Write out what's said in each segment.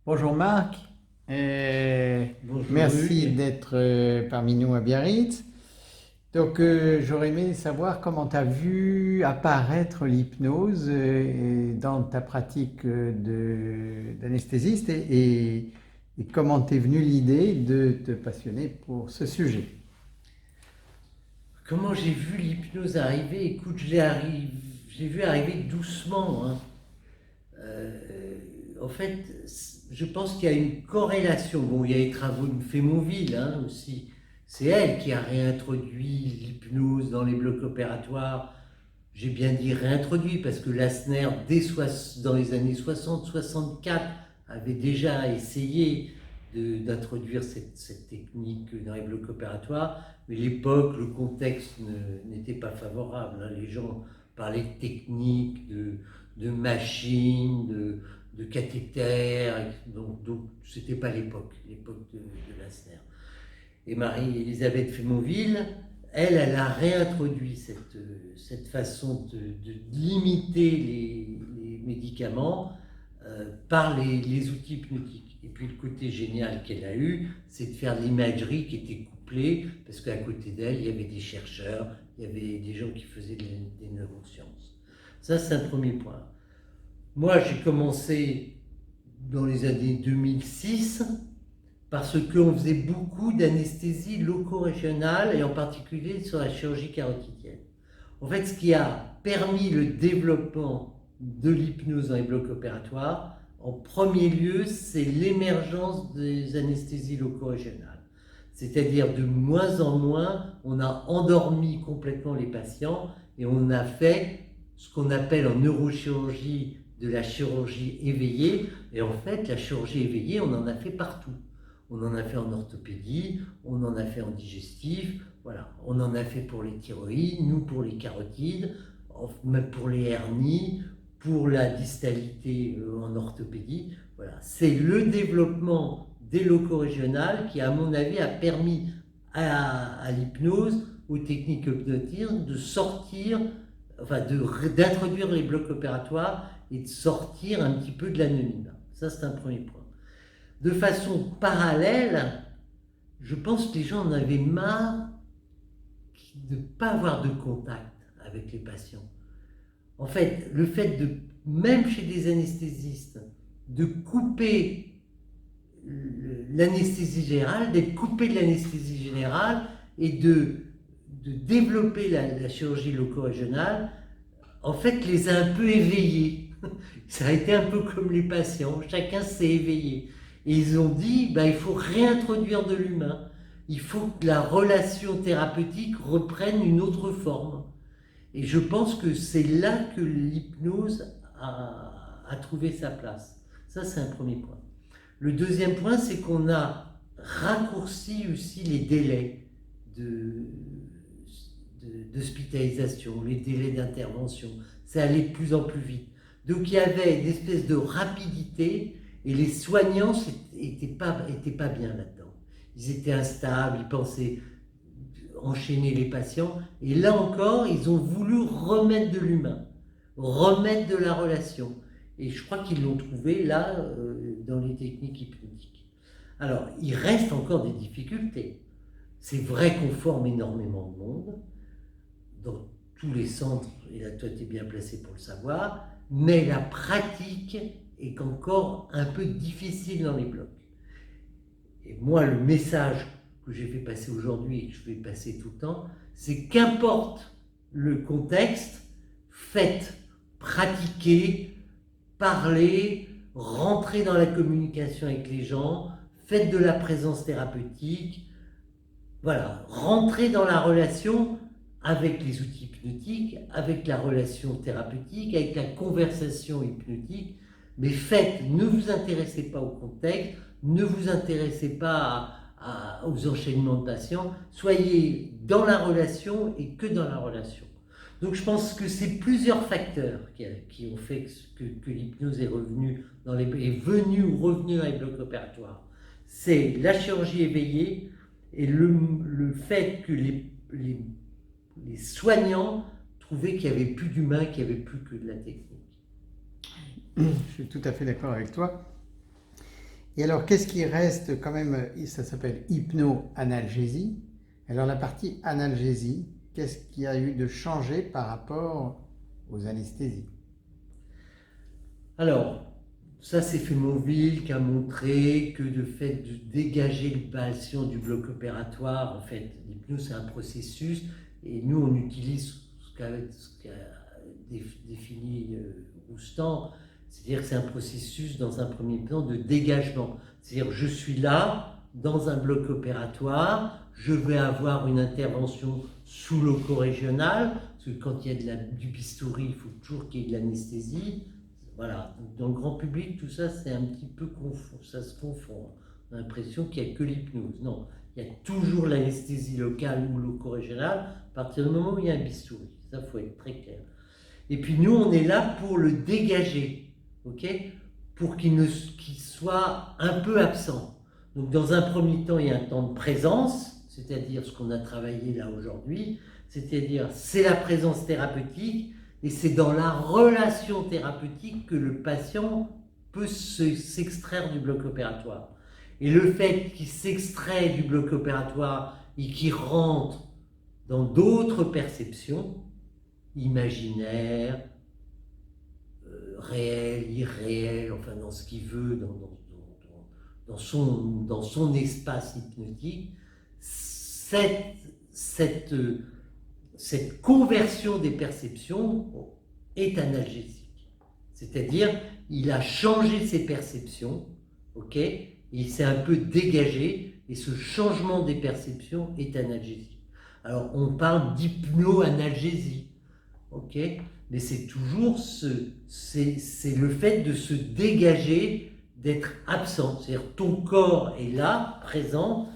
Bonjour Marc, Bonjour merci Hugues. d'être parmi nous à Biarritz. Donc j'aurais aimé savoir comment tu as vu apparaître l'hypnose dans ta pratique d'anesthésiste et comment t'es venue l'idée de te passionner pour ce sujet. Comment j'ai vu l'hypnose arriver? Écoute, j'ai vu arriver doucement, hein. En fait, je pense qu'il y a une corrélation. Bon, il y a les travaux de Fémonville, hein, aussi. C'est elle qui a réintroduit l'hypnose dans les blocs opératoires. J'ai bien dit réintroduit parce que Lassner, dans les années 60-64, avait déjà essayé d'introduire cette technique dans les blocs opératoires, mais l'époque, le contexte n'était pas favorable, hein. Les gens parlaient de techniques, de machines, de cathéters, donc c'était pas l'époque de Lassner. Et Marie-Elisabeth Fémonville, elle a réintroduit cette façon de limiter les médicaments par les outils hypnotiques. Et puis le côté génial qu'elle a eu, c'est de faire de l'imagerie qui était couplée, parce qu'à côté d'elle, il y avait des chercheurs, il y avait des gens qui faisaient des neurosciences. Ça, c'est un premier point. Moi, j'ai commencé dans les années 2006 parce qu'on faisait beaucoup d'anesthésie loco-régionale et en particulier sur la chirurgie carotidienne. En fait, ce qui a permis le développement de l'hypnose dans les blocs opératoires, en premier lieu, c'est l'émergence des anesthésies loco-régionales. C'est-à-dire de moins en moins, on a endormi complètement les patients et on a fait ce qu'on appelle en neurochirurgie de la chirurgie éveillée. Et en fait, la chirurgie éveillée, on en a fait partout. On en a fait en orthopédie, on en a fait en digestif, voilà. On en a fait pour les thyroïdes, nous pour les carotides, même pour les hernies, pour la distalité en orthopédie. Voilà. C'est le développement des locaux régionales qui, à mon avis, a permis à l'hypnose, aux techniques hypnotiques, de sortir, enfin d'introduire les blocs opératoires et de sortir un petit peu de l'anonymat. Ça, c'est un premier point. De façon parallèle, je pense que les gens en avaient marre de ne pas avoir de contact avec les patients. En fait, le fait de, même chez des anesthésistes, de couper l'anesthésie générale, d'être coupé de l'anesthésie générale et de développer la chirurgie loco-régionale, en fait, les a un peu éveillés. Ça a été un peu comme les patients, chacun s'est éveillé. Et ils ont dit, bah, il faut réintroduire de l'humain. Il faut que la relation thérapeutique reprenne une autre forme. Et je pense que c'est là que l'hypnose a trouvé sa place. Ça, c'est un premier point. Le deuxième point, c'est qu'on a raccourci aussi les délais d'hospitalisation, les délais d'intervention. Ça allait de plus en plus vite. Donc il y avait une espèce de rapidité et les soignants étaient pas bien là-dedans. Ils étaient instables, ils pensaient enchaîner les patients. Et là encore, ils ont voulu remettre de l'humain, remettre de la relation. Et je crois qu'ils l'ont trouvé là, dans les techniques hypnotiques. Alors, il reste encore des difficultés. C'est vrai qu'on forme énormément de monde dans tous les centres, et là toi tu es bien placé pour le savoir, mais la pratique est encore un peu difficile dans les blocs. Et moi, le message que j'ai fait passer aujourd'hui et que je fais passer tout le temps, c'est qu'importe le contexte, faites, pratiquez, parlez, rentrez dans la communication avec les gens, faites de la présence thérapeutique, voilà, rentrez dans la relation avec les outils hypnotiques, avec la relation thérapeutique, avec la conversation hypnotique, mais faites, ne vous intéressez pas au contexte, ne vous intéressez pas aux enchaînements de patients, soyez dans la relation et que dans la relation. Donc je pense que c'est plusieurs facteurs qui ont fait que l'hypnose est venue ou revenue dans les blocs opératoires. C'est la chirurgie éveillée et le fait que les soignants trouvaient qu'il n'y avait plus d'humain, qu'il n'y avait plus que de la technique. Je suis tout à fait d'accord avec toi. Et alors, qu'est-ce qui reste quand même? Ça s'appelle hypno-analgésie. Alors, la partie analgésie, qu'est-ce qu'il y a eu de changé par rapport aux anesthésies? Alors, ça c'est Fémonville qui a montré que le fait de dégager le patient du bloc opératoire, en fait, l'hypnose c'est un processus, et nous on utilise ce qu'a défini Roustan, c'est-à-dire que c'est un processus dans un premier temps de dégagement. C'est-à-dire je suis là, dans un bloc opératoire, je vais avoir une intervention sous loco-régionale, parce que quand il y a du bistouri, il faut toujours qu'il y ait de l'anesthésie. Voilà, dans le grand public, tout ça, c'est un petit peu confond, ça se confond. On a l'impression qu'il n'y a que l'hypnose. Non, il y a toujours l'anesthésie locale ou loco-régionale à partir du moment où il y a un bistouri. Ça, il faut être très clair. Et puis nous, on est là pour le dégager, ok, pour qu'il soit un peu absent. Donc dans un premier temps, il y a un temps de présence, c'est-à-dire ce qu'on a travaillé là aujourd'hui, c'est-à-dire c'est la présence thérapeutique, et c'est dans la relation thérapeutique que le patient peut s'extraire du bloc opératoire. Et le fait qu'il s'extrait du bloc opératoire et qu'il rentre dans d'autres perceptions, imaginaires, réelles, irréelles, enfin dans ce qu'il veut, dans son espace hypnotique, cette conversion des perceptions est analgésique. C'est-à-dire, il a changé ses perceptions, ok, il s'est un peu dégagé, et ce changement des perceptions est analgésique. Alors, on parle d'hypno-analgésie, ok, mais c'est toujours c'est le fait de se dégager, d'être absent. C'est-à-dire, ton corps est là, présent,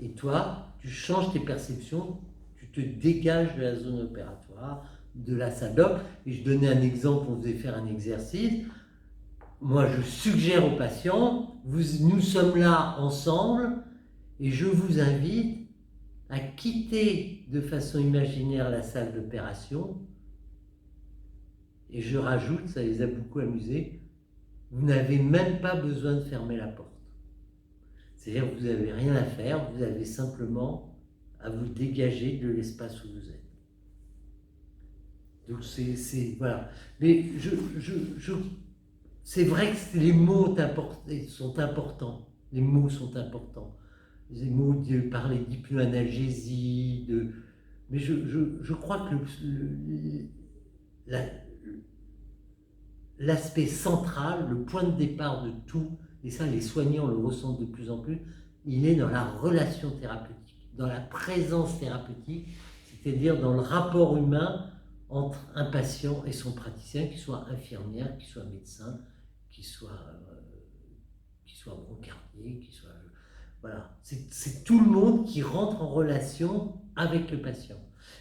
et toi, tu changes tes perceptions, te dégage de la zone opératoire, de la salle d'op. Et je donnais un exemple, on faisait faire un exercice. Moi, je suggère aux patients, nous sommes là ensemble, et je vous invite à quitter de façon imaginaire la salle d'opération. Et je rajoute, ça les a beaucoup amusés, vous n'avez même pas besoin de fermer la porte. C'est-à-dire que vous n'avez rien à faire, vous avez simplement à vous dégager de l'espace où vous êtes. Donc voilà. Mais c'est vrai que les mots sont importants. Les mots sont importants. Les mots de parler d'hypnoanalgésie, mais je crois que l'aspect central, le point de départ de tout, et ça les soignants le ressentent de plus en plus, il est dans la relation thérapeutique, dans la présence thérapeutique, c'est-à-dire dans le rapport humain entre un patient et son praticien, qu'il soit infirmière, qu'il soit médecin, qu'il soit brancardier, qu'il soit... Voilà, c'est tout le monde qui rentre en relation avec le patient.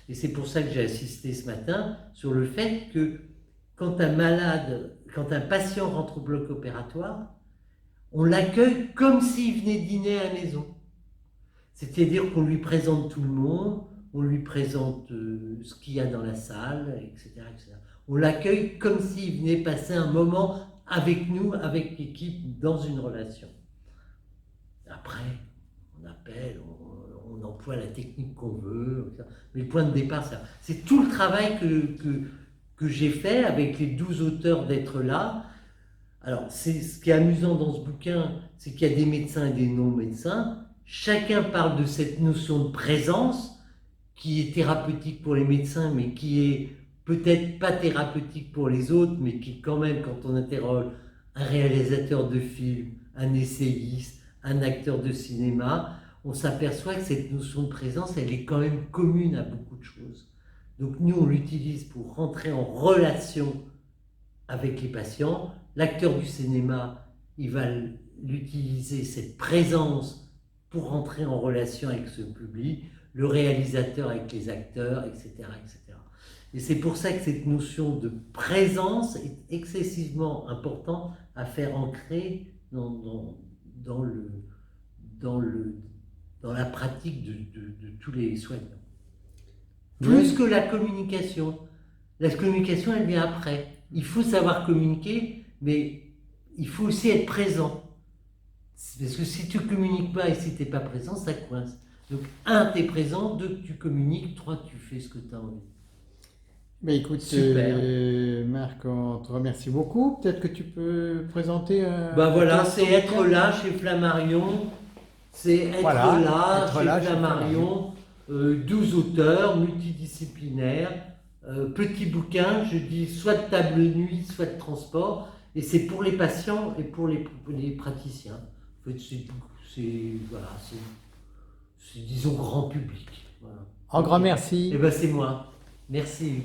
Et c'est pour ça que j'ai insisté ce matin sur le fait que quand un patient rentre au bloc opératoire, on l'accueille comme s'il venait dîner à la maison. C'est-à-dire qu'on lui présente tout le monde, on lui présente ce qu'il y a dans la salle, etc. etc. On l'accueille comme s'il venait passer un moment avec nous, avec l'équipe, dans une relation. Après, on appelle, on emploie la technique qu'on veut, etc. Mais le point de départ, c'est tout le travail que j'ai fait avec les 12 auteurs d'être là. Alors, ce qui est amusant dans ce bouquin, c'est qu'il y a des médecins et des non-médecins. Chacun parle de cette notion de présence qui est thérapeutique pour les médecins, mais qui est peut-être pas thérapeutique pour les autres, mais qui quand même, quand on interroge un réalisateur de film, un essayiste, un acteur de cinéma, on s'aperçoit que cette notion de présence, elle est quand même commune à beaucoup de choses. Donc nous, on l'utilise pour rentrer en relation avec les patients. L'acteur du cinéma, il va l'utiliser, cette présence, pour rentrer en relation avec ce public, le réalisateur avec les acteurs, etc. etc. Et c'est pour ça que cette notion de présence est excessivement importante à faire ancrer dans la pratique de tous les soignants. Plus que la communication. La communication, elle vient après. Il faut savoir communiquer, mais il faut aussi être présent. Parce que si tu communiques pas et si tu n'es pas présent, ça coince. Donc, un, tu es présent, deux, tu communiques, trois, tu fais ce que tu as envie. Mais écoute, Super. Marc, on te remercie beaucoup. Peut-être que tu peux présenter Ben voilà, ton c'est être bouquin. là chez Flammarion. C'est être Voilà, là être chez là chez Flammarion. 12 auteurs multidisciplinaires. Petit bouquin, je dis soit de table de nuit, soit de transport. Et c'est pour les patients et pour les praticiens. En fait, voilà, c'est, disons, grand public. Voilà. Un grand Ok. merci. Eh ben c'est moi. Merci.